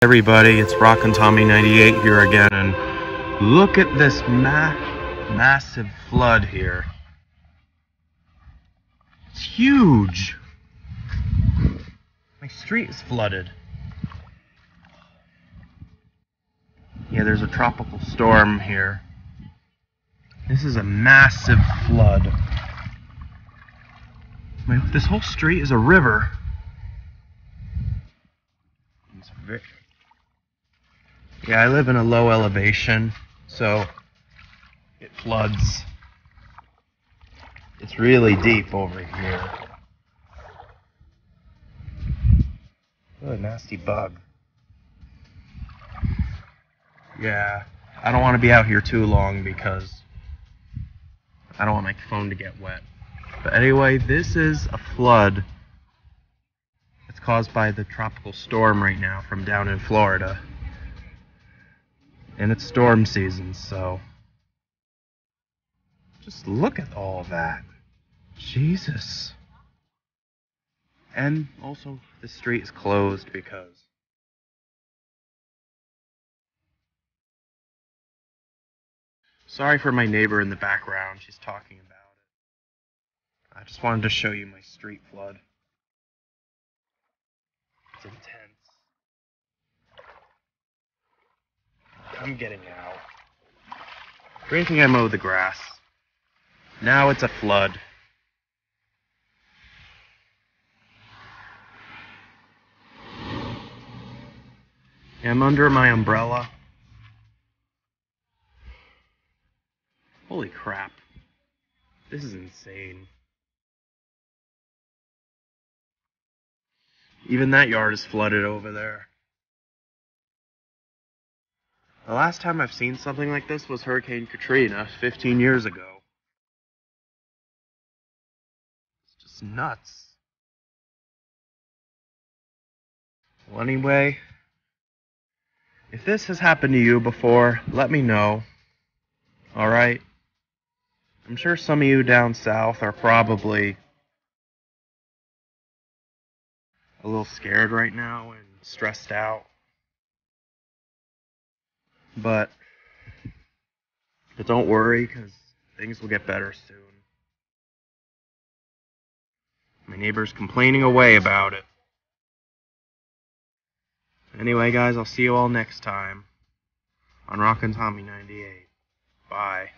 Everybody, it's Rockin' Tommy 98 here again, and look at this massive flood here. It's huge. My street is flooded. Yeah, there's a tropical storm here. This is a massive flood. This whole street is a river. Yeah, I live in a low elevation, so it floods. It's really deep over here. Oh, a nasty bug. Yeah, I don't want to be out here too long because I don't want my phone to get wet. But anyway, this is a flood. It's caused by the tropical storm right now from down in Florida. And it's storm season, so just look at all of that. Jesus. And also, the street is closed because sorry for my neighbor in the background. She's talking about it. I just wanted to show you my street flood. It's intense. I'm getting out. Do you think I mowed the grass? Now it's a flood. I'm under my umbrella. Holy crap. This is insane. Even that yard is flooded over there. The last time I've seen something like this was Hurricane Katrina 15 years ago. It's just nuts. Well, anyway, if this has happened to you before, let me know. Alright? I'm sure some of you down south are probably a little scared right now and stressed out. But don't worry, because things will get better soon. My neighbor's complaining away about it. Anyway, guys, I'll see you all next time on Rockin' Tommy 98. Bye.